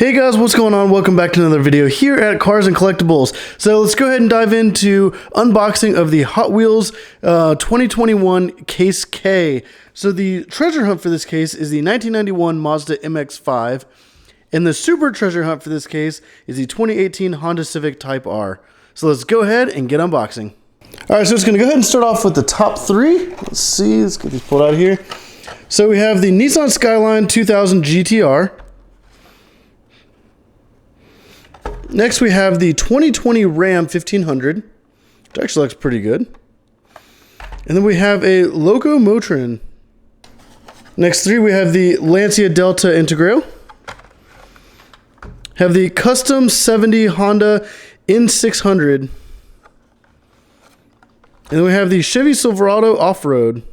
Hey guys, what's going on? Welcome back to another video here at Cars and Collectibles. So let's go ahead and dive into unboxing of the Hot Wheels 2021 Case K. So the treasure hunt for this case is the 1991 Mazda MX-5, and the super treasure hunt for this case is the 2018 Honda Civic Type R. So let's go ahead and get unboxing. All right, so it's going to go ahead and start off with the top three. Let's see, let's get these pulled out here. So we have the Nissan Skyline 2000 GTR. Next, we have the 2020 Ram 1500, which actually looks pretty good. And then we have a Loco Motrin. Next three, we have the Lancia Delta Integral. Have the Custom 70 Honda N600. And then we have the Chevy Silverado Off-Road.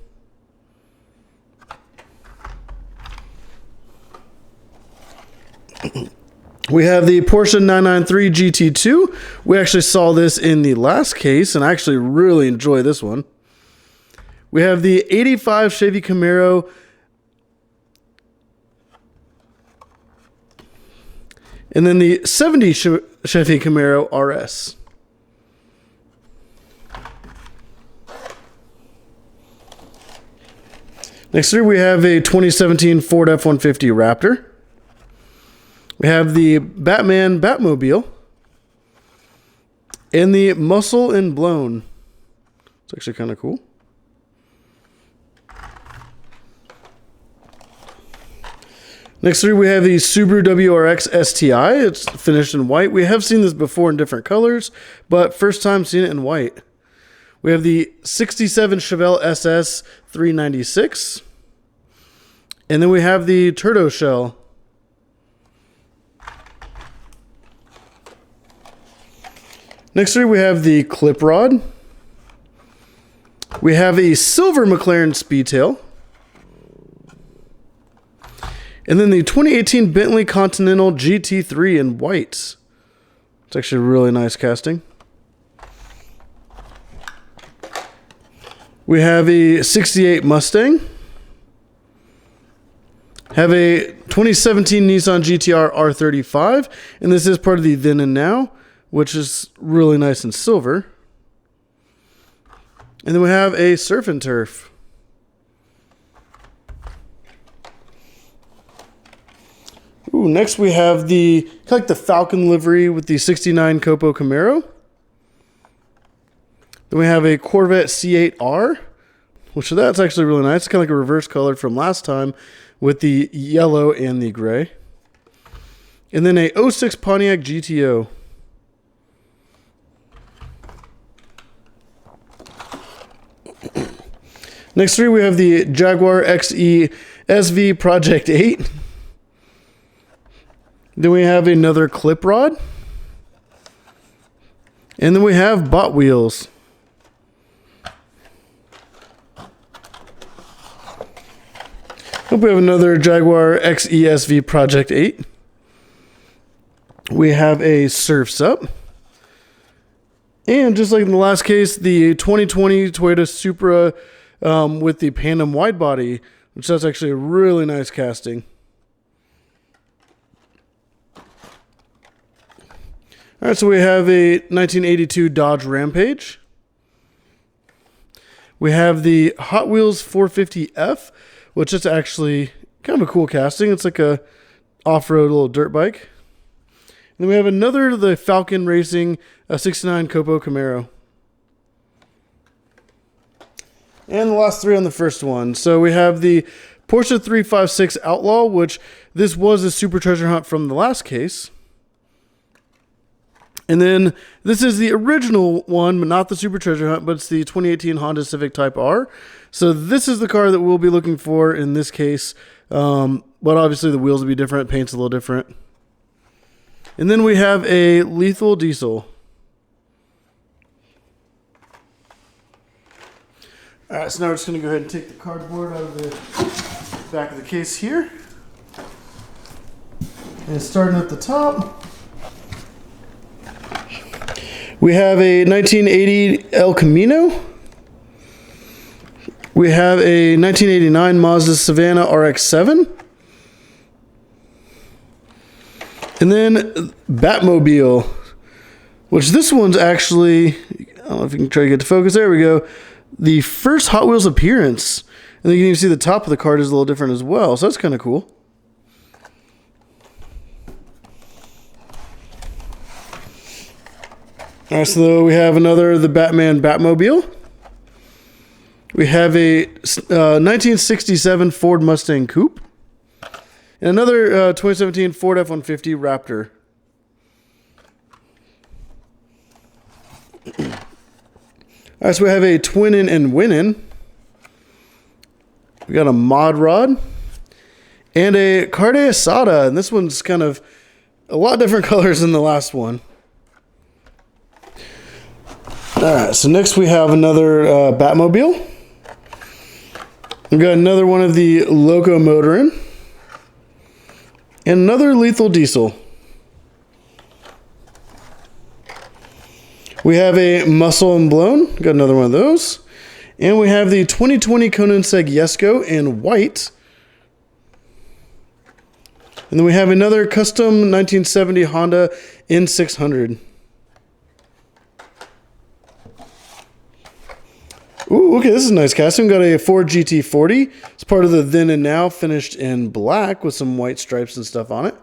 We have the Porsche 993 GT2. We actually saw this in the last case, and I actually really enjoy this one. We have the 85 Chevy Camaro. And then the 70 Chevy Camaro RS. Next here we have a 2017 Ford F-150 Raptor. We have the Batman Batmobile and the Muscle and Blown. It's actually kind of cool. Next three, we have the Subaru WRX STI. It's finished in white. We have seen this before in different colors, but first time seeing it in white. We have the 67 Chevelle SS 396. And then we have the Turbo Shell. Next three, we have the Clip Rod. We have a silver McLaren Speedtail. And then the 2018 Bentley Continental GT3 in white. It's actually a really nice casting. We have a 68 Mustang. Have a 2017 Nissan GTR R35. And this is part of the Then and Now, which is really nice and silver. And then we have a Surf and Turf. Ooh, next we have the kind of like the Falcon livery with the 69 Copo Camaro. Then we have a Corvette C8R, which that's actually really nice. It's kind of like a reverse color from last time with the yellow and the gray. And then a 06 Pontiac GTO. Next three, we have the Jaguar XE SV Project 8. Then we have another Clip Rod. And then we have Bot Wheels. Hope we have another Jaguar XE SV Project 8. We have a Surf's Up. And just like in the last case, the 2020 Toyota Supra with the Pandem wide body, which that's actually a really nice casting. All right, so we have a 1982 Dodge Rampage. We have the Hot Wheels 450F, which is actually kind of a cool casting. It's like a off-road little dirt bike. And then we have another, the Falcon Racing 69 Copo Camaro. And the last three on the first one. So we have the Porsche 356 Outlaw, which this was a super treasure hunt from the last case. And then this is the original one, but not the super treasure hunt, but it's the 2018 Honda Civic Type R. So this is the car that we'll be looking for in this case. But obviously the wheels will be different, paint's a little different. And then we have a Lethal Diesel. All right, so now we're just going to go ahead and take the cardboard out of the back of the case here. And starting at the top, we have a 1980 El Camino. We have a 1989 Mazda Savannah RX-7. And then Batmobile, which this one's actually, I don't know if you can try to get to focus. There we go. The first Hot Wheels appearance. And then you can even see the top of the card is a little different as well. So that's kind of cool. All right, so we have the Batman Batmobile. We have a 1967 Ford Mustang Coupe. And another 2017 Ford F-150 Raptor. All right, so we have a Twinnin' and Winnin'. We got a Mod Rod. And a Carde Asada. And this one's kind of a lot different colors than the last one. All right, so next we have another Batmobile. We've got another one of the Locomotorin. And another Lethal Diesel. We have a Muscle and Blown. Got another one of those. And we have the 2020 Koenigsegg Jesko in white. And then we have another custom 1970 Honda N600. Ooh, okay, this is a nice casting. We've got a Ford GT40. It's part of the Then and Now, finished in black with some white stripes and stuff on it.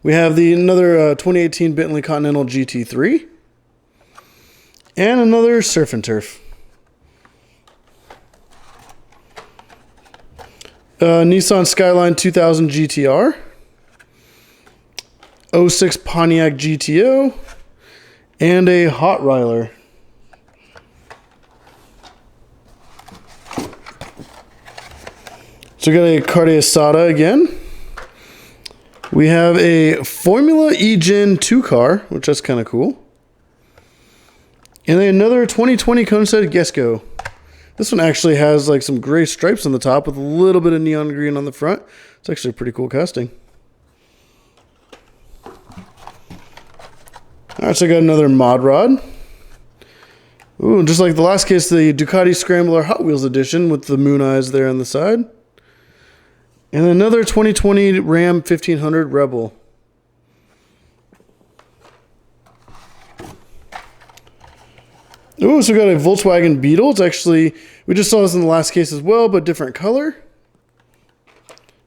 We have another 2018 Bentley Continental GT3. And another Surf and Turf. Nissan Skyline 2000 GTR. 06 Pontiac GTO. And a Hotwheeler. So we got a Carde Asada again. We have a Formula E-Gen 2 car, which is kind of cool. And then another 2020 Koenigsegg Jesko. This one actually has like some gray stripes on the top with a little bit of neon green on the front. It's actually a pretty cool casting. All right, so I got another Mod Rod. Ooh, just like the last case, the Ducati Scrambler Hot Wheels edition with the moon eyes there on the side. And another 2020 Ram 1500 Rebel. Ooh, so we got a Volkswagen Beetle. It's actually, we just saw this in the last case as well, but different color.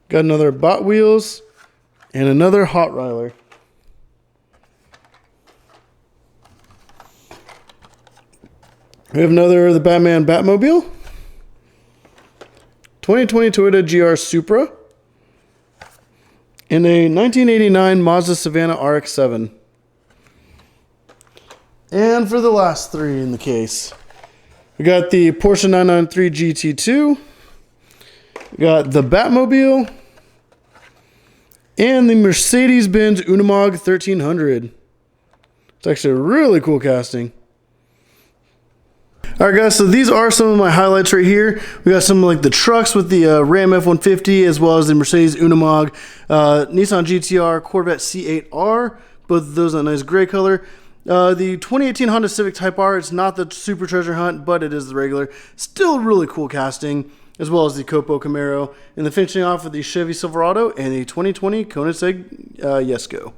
Got another Bot Wheels and another Hotwheeler. We have the Batman Batmobile. 2020 Toyota GR Supra. And a 1989 Mazda Savannah RX-7. And for the last three in the case, we got the Porsche 993 GT2. We got the Batmobile. And the Mercedes-Benz Unimog 1300. It's actually a really cool casting. All right, guys, so these are some of my highlights right here. We got some like the trucks with the Ram F-150, as well as the Mercedes Unimog, Nissan GTR, Corvette C8R, both of those in a nice gray color. The 2018 Honda Civic Type R, it's not the Super Treasure Hunt, but it is the regular. Still really cool casting, as well as the Copo Camaro. And then finishing off with the Chevy Silverado and the 2020 Koenigsegg Jesko.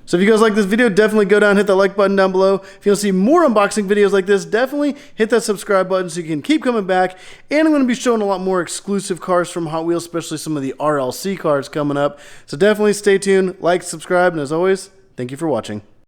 So if you guys like this video, definitely go down and hit that like button down below. If you want to see more unboxing videos like this, definitely hit that subscribe button so you can keep coming back. And I'm going to be showing a lot more exclusive cars from Hot Wheels, especially some of the RLC cars coming up. So definitely stay tuned, like, subscribe, and as always, thank you for watching.